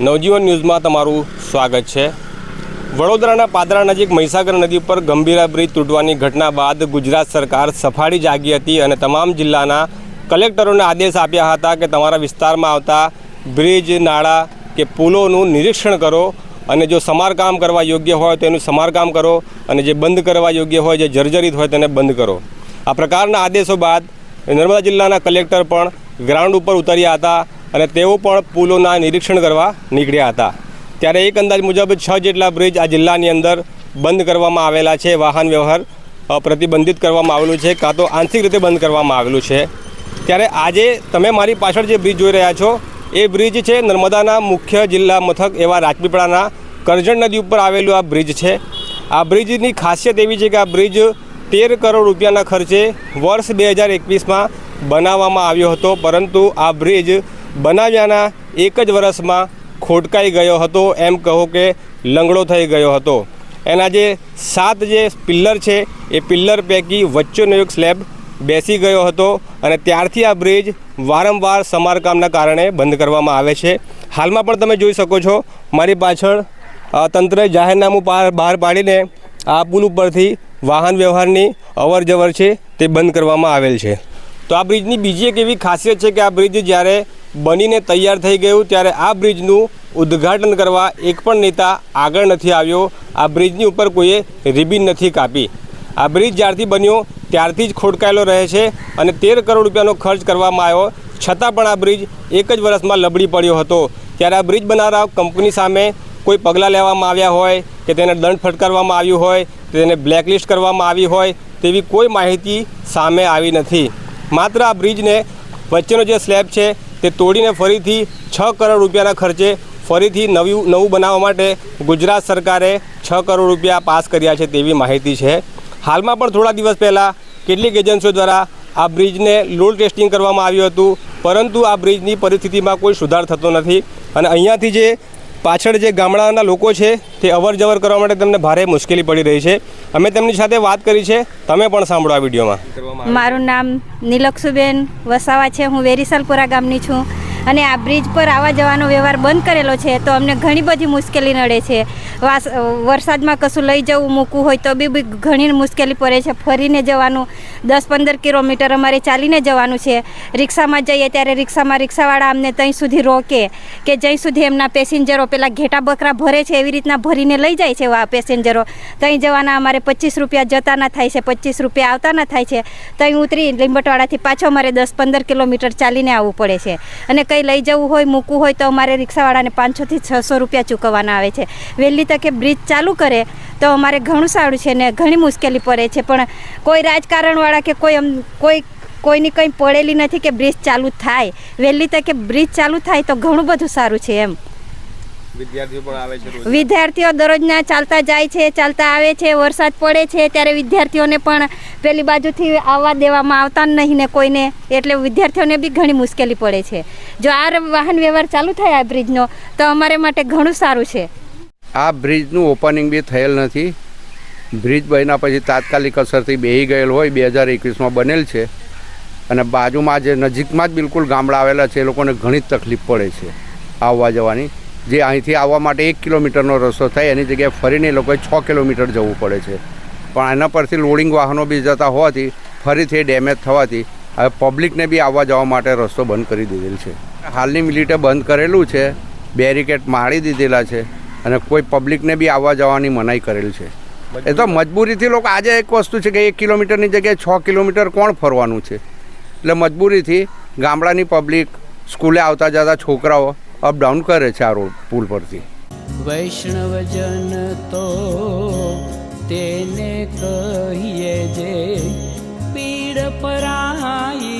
નવજીવન ન્યૂઝમાં તમારું સ્વાગત છે। વડોદરાના પાદરા નજીક મહીસાગર નદી પર ગંભીરા બ્રિજ તૂટવાની ઘટના બાદ ગુજરાત સરકાર સફાળી જાગી હતી અને તમામ જિલ્લાના કલેક્ટરોને આદેશ આપ્યા હતા કે તમારા વિસ્તારમાં આવતા બ્રિજ, નાળા કે પુલોનું નિરીક્ષણ કરો અને જો સમારકામ કરવા યોગ્ય હોય તેનું સમારકામ કરો અને જે બંધ કરવા યોગ્ય હોય, જે જર્જરિત હોય તેને બંધ કરો। આ પ્રકારના આદેશો બાદ નર્મદા જિલ્લાના કલેક્ટર પણ ગ્રાઉન્ડ ઉપર ઉતર્યા હતા અને તેઓ પણ પુલોના નિરીક્ષણ કરવા નીકળ્યા હતા। ત્યારે એક અંદાજ મુજબ 6 જેટલા બ્રિજ આ જિલ્લાની અંદર બંધ કરવામાં આવેલા છે। વાહન વ્યવહાર પ્રતિબંધિત કરવામાં આવેલું છે, કાં તો આંશિક રીતે બંધ કરવામાં આવેલું છે। ત્યારે આજે તમે મારી પાછળ જે બ્રિજ જોઈ રહ્યા છો એ બ્રિજ છે નર્મદાના મુખ્ય જિલ્લા મથક એવા રાજપીપળાના કરજણ નદી ઉપર આવેલું આ બ્રિજ છે। આ બ્રિજની ખાસિયત એવી છે કે આ બ્રિજ 13 કરોડ રૂપિયાના ખર્ચે વર્ષ 2021માં બનાવવામાં આવ્યો હતો, પરંતુ આ બ્રિજ બનાવ્યાના એક જ વર્ષમાં ખોટકાઈ ગયો હતો, એમ કહો કે લંગડો થઈ ગયો હતો। એના જે 7 જે પિલ્લર છે એ પિલ્લર પૈકી વચ્ચેનો એક સ્લેબ બેસી ગયો હતો અને ત્યારથી આ બ્રિજ વારંવાર સમારકામના કારણે બંધ કરવામાં આવે છે। હાલમાં પણ તમે જોઈ શકો છો મારી પાછળ તંત્રએ જાહેરનામું બહાર પાડીને આ પુલ ઉપરથી વાહન વ્યવહારની અવર જવર છે તે બંધ કરવામાં આવેલ છે। તો આ બ્રિજની બીજી એક એવી ખાસિયત છે કે આ બ્રિજ જ્યારે બનીને તૈયાર થઈ ગયું ત્યારે આ બ્રિજનું ઉદ્ઘાટન કરવા એક પણ નેતા આગળ નથી આવ્યો। આ બ્રિજની ઉપર કોઈએ રિબિન નથી કાપી। આ બ્રિજ જ્યારથી બન્યો ત્યારથી જ ખોટકાયેલો રહે છે અને 13 કરોડ રૂપિયાનો ખર્ચ કરવામાં આવ્યો, છતાં પણ આ બ્રિજ એક જ વર્ષમાં લબડી પડ્યો હતો। ત્યારે આ બ્રિજ બનાવનાર કંપની સામે કોઈ પગલાં લેવામાં આવ્યા હોય કે તેને દંડ ફટકારવામાં આવ્યું હોય, તેને બ્લેકલિસ્ટ કરવામાં આવી હોય તેવી કોઈ માહિતી સામે આવી નથી। માત્ર આ બ્રિજને વચ્ચેનો જે સ્લેબ છે તે તોડીને ફરીથી 6 કરોડ રૂપિયાના ખર્ચે ફરીથી નવું બનાવવા માટે ગુજરાત સરકારે 6 કરોડ રૂપિયા પાસ કર્યા છે તેવી માહિતી છે। હાલમાં પણ થોડા દિવસ પહેલાં કેટલીક એજન્સીઓ દ્વારા આ બ્રિજને લોડ ટેસ્ટિંગ કરવામાં આવ્યું હતું, પરંતુ આ બ્રિજની પરિસ્થિતિમાં કોઈ સુધાર થતો નથી અને અહીંયાથી જે પાછળ જે ગામડાના લોકો છે તે અવર જવર કરવા માટે તેમને ભારે મુશ્કેલી પડી રહી છે। અમે તેમની સાથે વાત કરી છે, તમે પણ સાંભળો આ વિડીયોમાં। મારું નામ નીલક્ષુબેન વસાવા છે, હું વેરીસલપુરા ગામની છું અને આ બ્રિજ પર આવવા જવાનો વ્યવહાર બંધ કરેલો છે તો અમને ઘણી બધી મુશ્કેલી નડે છે। વરસાદમાં કશું લઈ જવું મૂકવું હોય તો બી ઘણી મુશ્કેલી પડે છે। ફરીને જવાનું 10-15 કિલોમીટર અમારે ચાલીને જવાનું છે। રિક્ષામાં જઈએ ત્યારે રિક્ષાવાળા અમને ત્યાં સુધી રોકે કે જ્યાં સુધી એમના પેસેન્જરો પેલા ઘેટા બકરા ભરે છે એવી રીતના ભરીને લઈ જાય છે આ પેસેન્જરો। ત્યાં જવાના અમારે 25 રૂપિયા જતાના થાય છે, 25 રૂપિયા આવતાના થાય છે। ત્યાં ઉતરી લીંબટવાડાથી પાછો અમારે 10-15 કિલોમીટર ચાલીને આવવું પડે છે અને કંઈ લઈ જવું હોય મૂકવું હોય તો અમારે રિક્ષાવાળાને 500 થી 600 રૂપિયા ચૂકવવાના આવે છે। વહેલી તકે બ્રિજ ચાલુ કરે તો અમારે ઘણું સારું છે ને ઘણી મુશ્કેલી પડે છે, પણ કોઈ રાજકારણવાળા કે કોઈની કંઈ પડેલી નથી કે બ્રિજ ચાલુ થાય। વહેલી તકે બ્રિજ ચાલુ થાય તો ઘણું બધું સારું છે એમ। વિદ્યાર્થીઓ દરરોજના ચાલતા જાય છે, ચાલતા આવે છે, વરસાદ પડે છે ત્યારે વિદ્યાર્થીઓને પણ પેલી બાજુથી આવવા દેવામાં આવતા નહીં ને કોઈને, એટલે વિદ્યાર્થીઓને બી ઘણી મુશ્કેલી પડે છે। જો આ વાહન વ્યવહાર ચાલુ થાય આ બ્રિજનો તો અમારે માટે ઘણું સારું છે। આ બ્રિજનું ઓપનિંગ બી થયેલ નથી। બ્રિજ બન્યા પછી તાત્કાલિક અસરથી બેહી ગયેલ હોય, 2021માં બનેલ છે અને બાજુમાં જે નજીકમાં જ બિલકુલ ગામડા આવેલા છે એ લોકોને ઘણી તકલીફ પડે છે આવવા જવાની। જે અહીંથી આવવા માટે 1 કિલોમીટરનો રસ્તો થાય એની જગ્યાએ ફરીને એ લોકોએ 6 કિલોમીટર જવું પડે છે, પણ એના પરથી લોડિંગ વાહનો બી જતા હોવાથી ફરીથી ડેમેજ થવાથી હવે પબ્લિકને બી આવવા જવા માટે રસ્તો બંધ કરી દીધેલ છે। હાલની મિનિટે બંધ કરેલું છે, બેરિકેડ મારી દીધેલા છે અને કોઈ પબ્લિકને બી આવવા જવાની મનાઈ કરેલ છે। એ તો મજબૂરીથી લોકો, આજે એક વસ્તુ છે કે 1 કિલોમીટરની જગ્યાએ 6 કિલોમીટર કોણ ફરવાનું છે, એટલે મજબૂરીથી ગામડાની પબ્લિક, સ્કૂલે આવતા જતા છોકરાઓ અપડાઉન કરે છે આ રોડ પુલ પરથી। વૈષ્ણવજન તો તેને કહીએ જે પીડ પરાઈ।